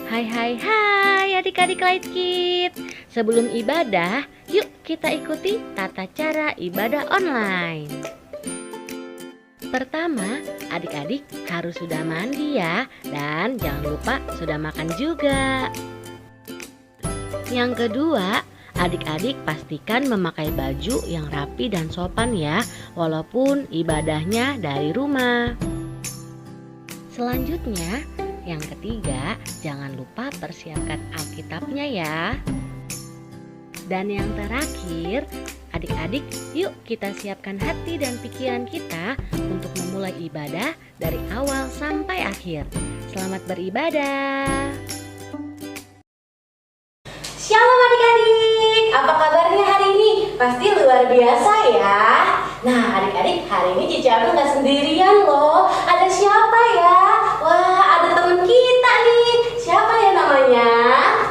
Hai hai hai adik-adik Light Kid. Sebelum ibadah, yuk kita ikuti tata cara ibadah online. Pertama, adik-adik harus sudah mandi ya. Dan jangan lupa sudah makan juga. Yang kedua, adik-adik pastikan memakai baju yang rapi dan sopan ya, walaupun ibadahnya dari rumah. Selanjutnya, yang ketiga, jangan lupa persiapkan Alkitabnya ya. Dan yang terakhir, adik-adik yuk kita siapkan hati dan pikiran kita untuk memulai ibadah dari awal sampai akhir. Selamat beribadah. Shalom adik-adik, apa kabarnya hari ini? Pasti luar biasa ya. Nah adik-adik, hari ini Cici Abel gak sendirian loh. Ada siapa ya? Wah, ada teman kita nih. Siapa ya namanya?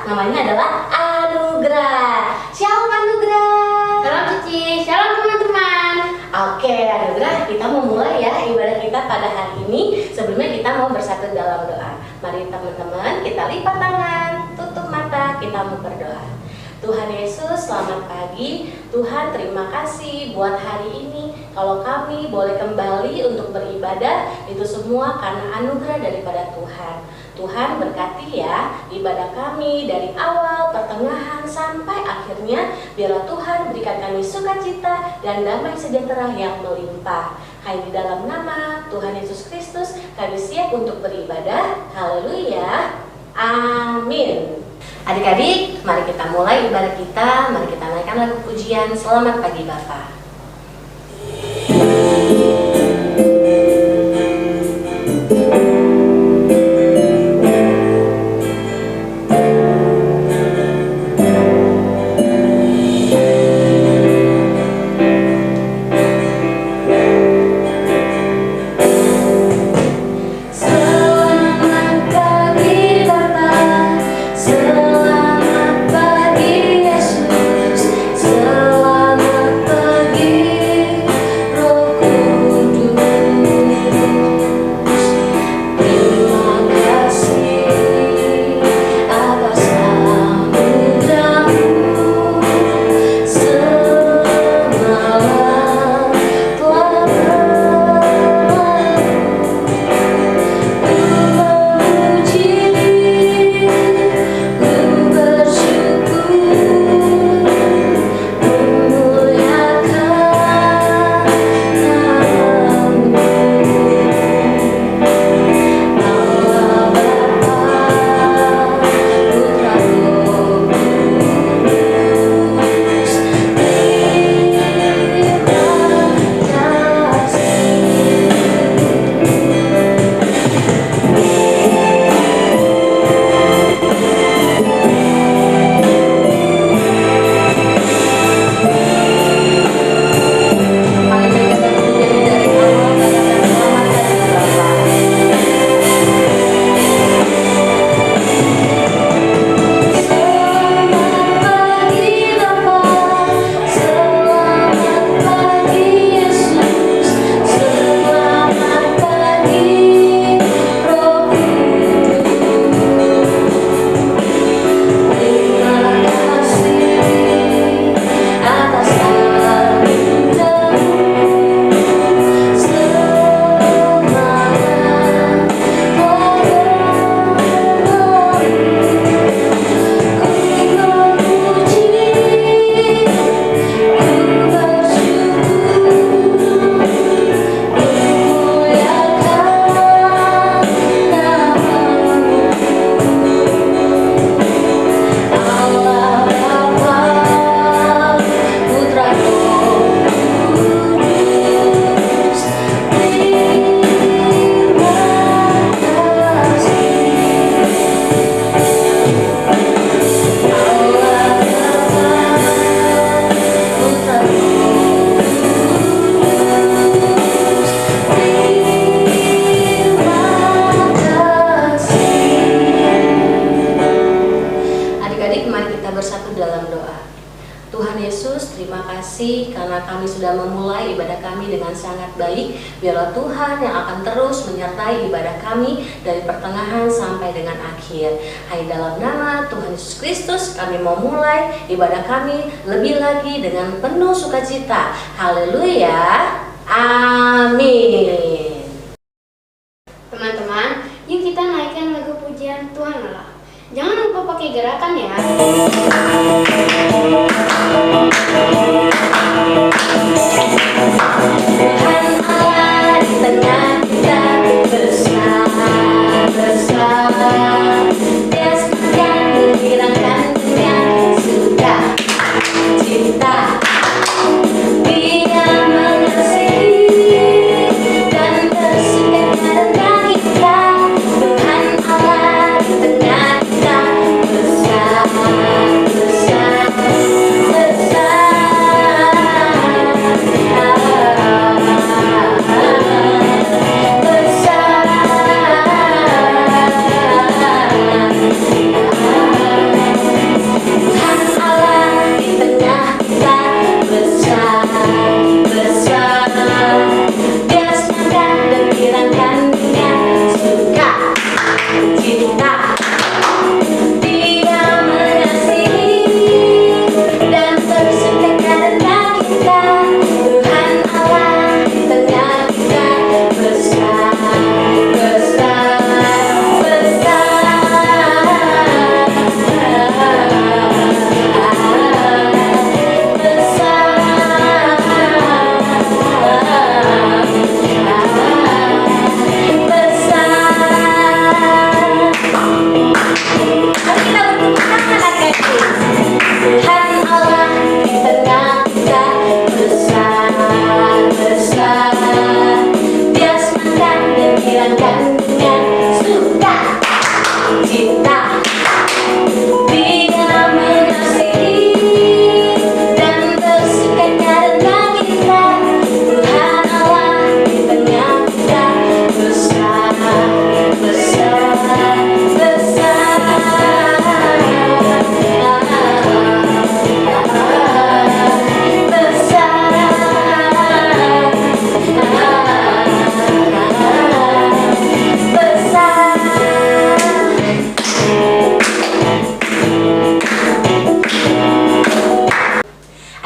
Namanya adalah Anugrah. Shalom Anugrah. Shalom Cici, shalom teman-teman. Oke Anugrah, kita mau mulai ya ibadah kita pada hari ini. Sebelumnya kita mau bersatu dalam doa. Mari teman-teman, kita lipat tangan, tutup mata, kita mau berdoa. Tuhan Yesus, selamat pagi. Tuhan, terima kasih buat hari ini. Kalau kami boleh kembali untuk beribadah, itu semua karena anugerah daripada Tuhan. Tuhan berkati ya ibadah kami dari awal, pertengahan, sampai akhirnya. Biarlah Tuhan berikan kami sukacita dan damai sejahtera yang melimpah. Hanya di dalam nama Tuhan Yesus Kristus kami siap untuk beribadah. Haleluya. Amin. Adik-adik, mari kita mulai ibadah kita. Mari kita naikkan lagu pujian Selamat Pagi Bapa. Selamat pagi Yesus, selamat pagi Tuhan Yesus, terima kasih karena kami sudah memulai ibadah kami dengan sangat baik. Biarlah Tuhan yang akan terus menyertai ibadah kami dari pertengahan sampai dengan akhir. Hai, dalam nama Tuhan Yesus Kristus kami mau mulai ibadah kami lebih lagi dengan penuh sukacita. Haleluya. Amin. Teman-teman, yuk kita naikkan lagu pujian Tuhan Allah. Jangan lupa pakai gerakan ya. Tuhan Allah di tengah kita bersama-sama. Dia setia menghilangkan dengan suka cinta. Dia mengasihi dan bersuka karena kita. Tuhan Allah di tengah kita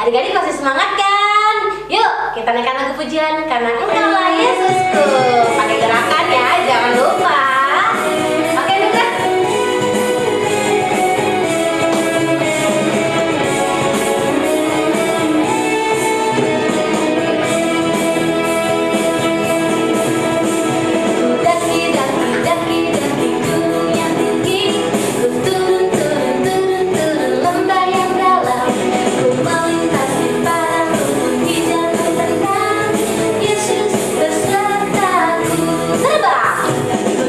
Adik-adik masih semangat kan? Yuk kita naikkan lagu pujian karena Engkaulah Yesusku. Pakai gerakan ya, jangan lupa. Oke, Nugra. Daki gunung yang tinggi, ku turun lembah yang dalam, ku melintasi padang rumput hijau tenang, Yesus besertaku. Terbang.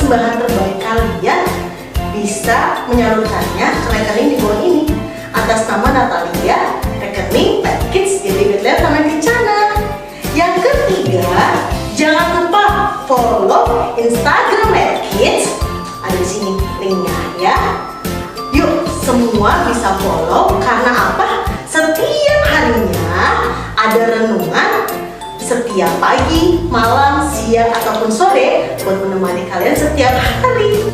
persembahan terbaik kalian bisa menyalurkannya ke rekening di bawah ini atas nama Natalia, rekening Pet Kids di Taman Kencana. Yang ketiga, jangan lupa follow Instagram Pet Kids. Ada di sini linknya ya. Yuk semua bisa follow karena apa? Setiap harinya ada renungan setiap pagi, malam, siang, ataupun sore buat menemani kalian setiap hari.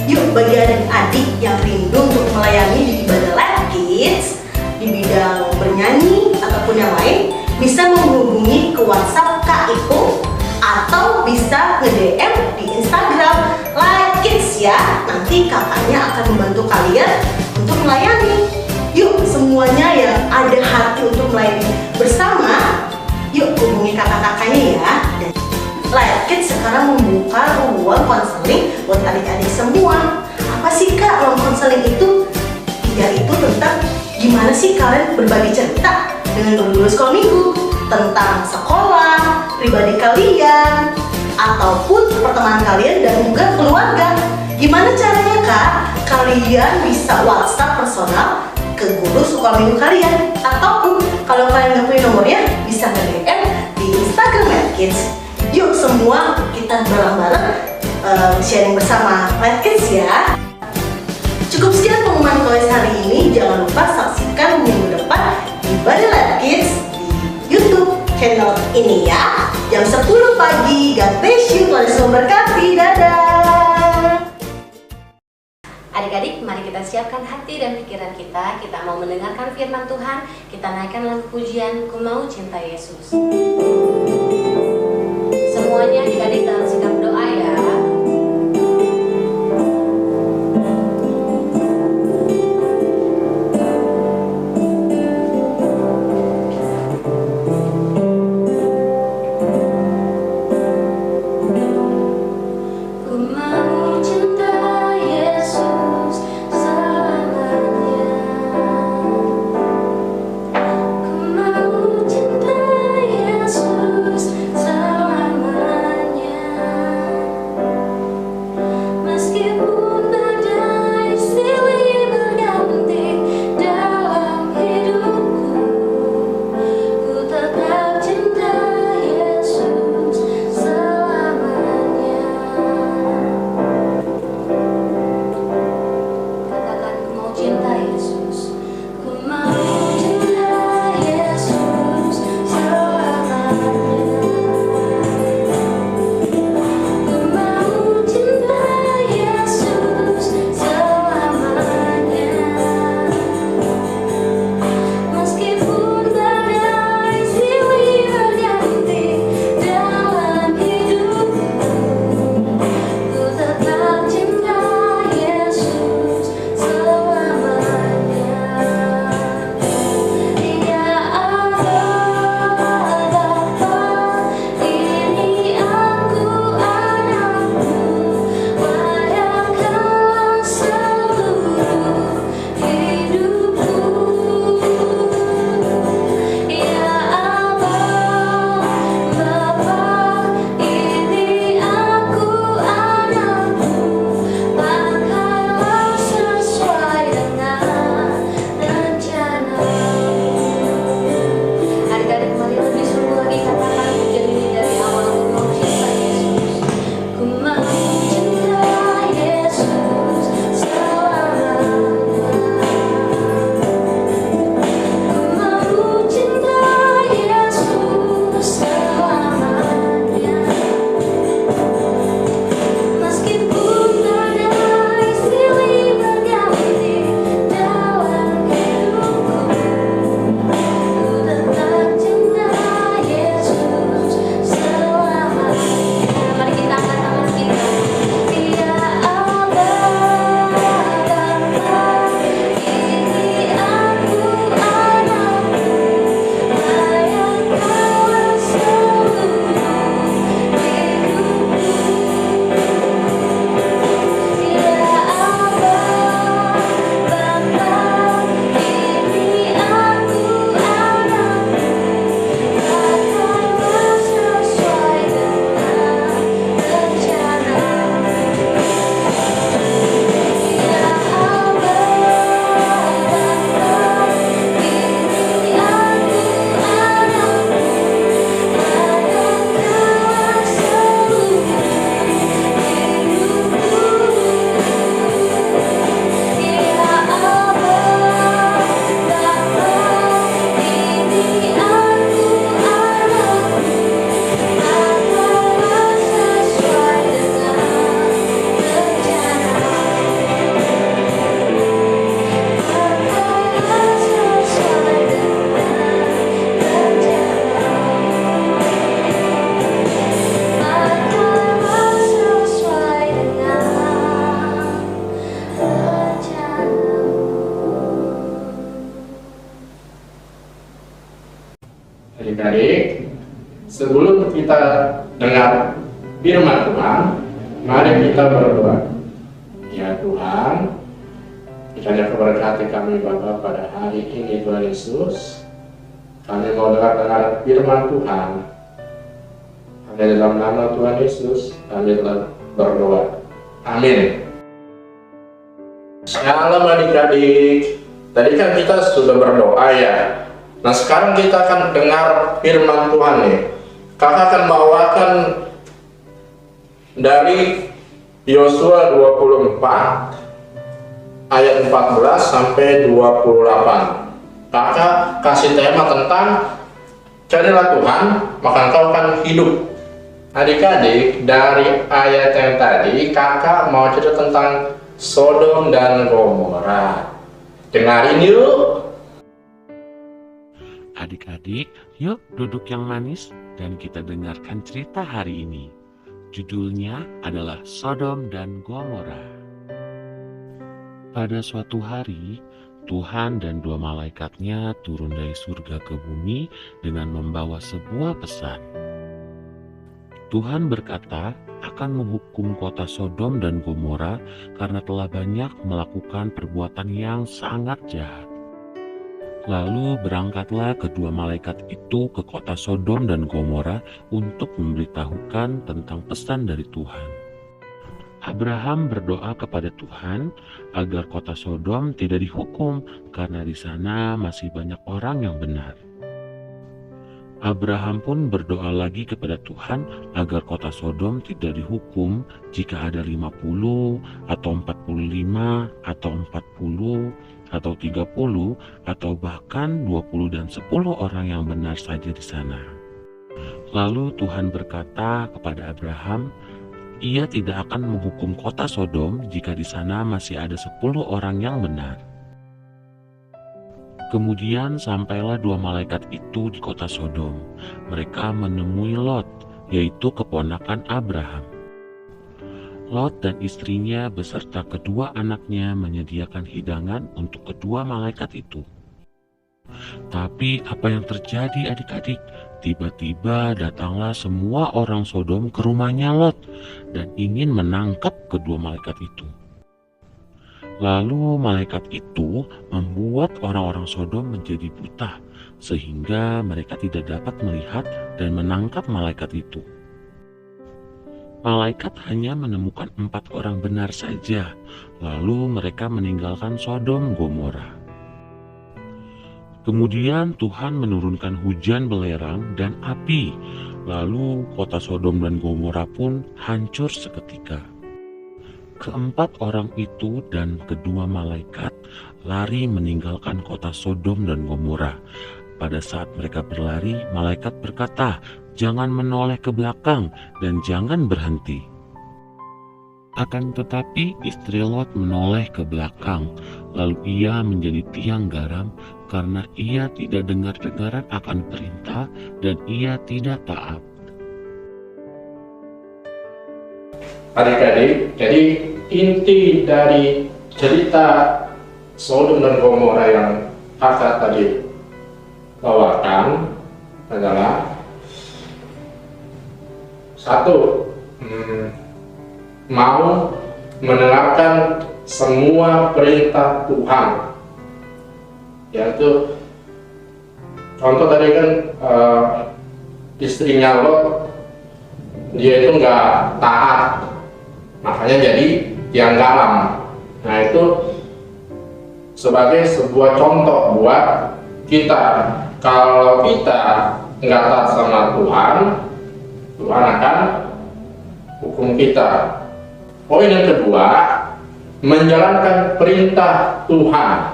Yuk bagi adik-adik yang rindu untuk melayani di ibadah Live Kids di bidang bernyanyi ataupun yang lain, bisa menghubungi ke WhatsApp Kak Ipung atau bisa nge-DM di Instagram Live Kids ya. Nanti kakaknya akan membantu kalian untuk melayani. Yuk semuanya yang ada hati untuk melayani bersama, yuk hubungi kakak-kakaknya ya. Dan Live Kids sekarang membuka ruang konseling buat adik-adik semua. Apa sih Kak ruang konseling itu? Yaitu tentang gimana sih kalian berbagi cerita dengan guru sekolah minggu tentang sekolah, pribadi kalian, ataupun pertemanan kalian dan juga keluarga. Gimana caranya Kak? Kalian bisa WhatsApp personal ke guru sekolah minggu kalian, ataupun kalau kalian nggak punya nomornya bisa nge-DM di Instagram Live Kids. Yuk semua kita bareng-bareng sharing bersama Live Kids ya. Cukup sekian pengumuman KWS hari ini. Jangan lupa saksikan minggu depan ibadah Live Kids di YouTube channel ini ya. Jam 10 pagi. God bless you. Tuhan Yesus memberkati. Dadah. Adik-adik, mari kita siapkan hati dan pikiran kita. Kita mau mendengarkan firman Tuhan. Kita naikkan lagu pujian, Ku Mau Cinta Yesus. Semuanya adik-adik dalam sikap doa ya. Selamanya Adik-adik, sebelum kita dengar firman Tuhan, mari kita berdoa. Ya Tuhan, kiranya keberkati kami Bapa pada hari ini Tuhan Yesus. Kami mau dengar firman Tuhan. Hanya dalam nama Tuhan Yesus kami telah berdoa. Amin. Shalom adik-adik. Tadi kan kita sudah berdoa ya. Nah sekarang kita akan dengar firman Tuhan nih. Kakak akan bawakan dari Yosua 24 ayat 14 sampai 28. Kakak kasih tema tentang carilah Tuhan, maka engkau akan hidup. Adik-adik, dari ayat yang tadi kakak mau cerita tentang Sodom dan Gomora. Dengarin yuk. Adik-adik, yuk duduk yang manis dan kita dengarkan cerita hari ini. Judulnya adalah Sodom dan Gomora. Pada suatu hari, Tuhan dan dua malaikatnya turun dari surga ke bumi dengan membawa sebuah pesan. Tuhan berkata akan menghukum kota Sodom dan Gomora karena telah banyak melakukan perbuatan yang sangat jahat. Lalu berangkatlah kedua malaikat itu ke kota Sodom dan Gomora untuk memberitahukan tentang pesan dari Tuhan. Abraham berdoa kepada Tuhan agar kota Sodom tidak dihukum karena di sana masih banyak orang yang benar. Abraham pun berdoa lagi kepada Tuhan agar kota Sodom tidak dihukum jika ada 50 atau 45 atau 40 atau 30 atau bahkan 20 dan 10 orang yang benar saja di sana. Lalu Tuhan berkata kepada Abraham, ia tidak akan menghukum kota Sodom jika di sana masih ada 10 orang yang benar. Kemudian sampailah dua malaikat itu di kota Sodom. Mereka menemui Lot, yaitu keponakan Abraham. Lot dan istrinya beserta kedua anaknya menyediakan hidangan untuk kedua malaikat itu. Tapi apa yang terjadi adik-adik? Tiba-tiba datanglah semua orang Sodom ke rumahnya Lot dan ingin menangkap kedua malaikat itu. Lalu malaikat itu membuat orang-orang Sodom menjadi buta sehingga mereka tidak dapat melihat dan menangkap malaikat itu. Malaikat hanya menemukan 4 orang benar saja, lalu mereka meninggalkan Sodom Gomora. Kemudian Tuhan menurunkan hujan belerang dan api, lalu kota Sodom dan Gomora pun hancur seketika. Keempat orang itu dan kedua malaikat lari meninggalkan kota Sodom dan Gomora. Pada saat mereka berlari, malaikat berkata, "Jangan menoleh ke belakang dan jangan berhenti." Akan tetapi istri Lot menoleh ke belakang, lalu ia menjadi tiang garam karena ia tidak dengar-dengaran akan perintah dan ia tidak taat. Adik-adik, jadi inti dari cerita Sodom dan Gomora yang kakak tadi bawakan adalah satu, mau menerapkan semua perintah Tuhan, yaitu contoh tadi kan istrinya Lot, dia itu nggak taat, makanya jadi tiang garam. Nah itu sebagai sebuah contoh buat kita, kalau kita nggak taat sama Tuhan, Tuhan akan hukum kita. Poin yang kedua, menjalankan perintah Tuhan.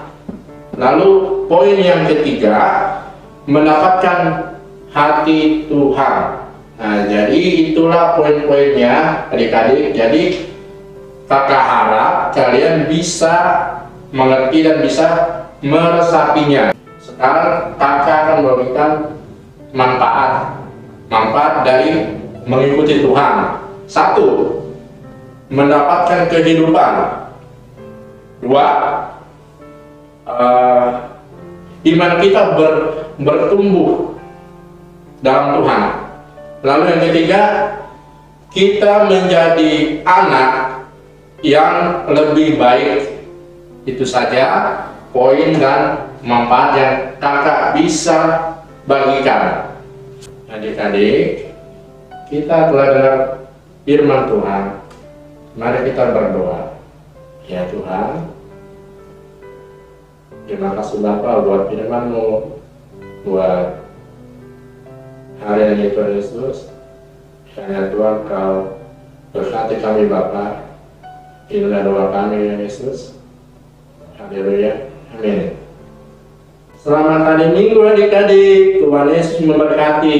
Lalu poin yang ketiga, mendapatkan hati Tuhan. Nah, jadi itulah poin-poinnya adik-adik. Jadi kakak harap kalian bisa mengerti dan bisa meresapinya. Sekarang kakak akan memberikan manfaat dari mengikuti Tuhan. Satu, mendapatkan kehidupan. Dua, iman kita bertumbuh. dalam Tuhan. Lalu yang ketiga, kita menjadi anak yang lebih baik. Itu saja poin dan manfaat yang kakak bisa bagikan. Adik-adik, kita telah dengar firman Tuhan. Mari kita berdoa. Ya Tuhan, terima kasih Bapa buat firman-Mu, buat hari ini Tuhan Yesus. Ya Tuhan, Kau berkati kami Bapa. Inilah doa kami ya Yesus. Haleluya. Amin. Selamat hari Minggu adik-adik. Tuhan Yesus memberkati.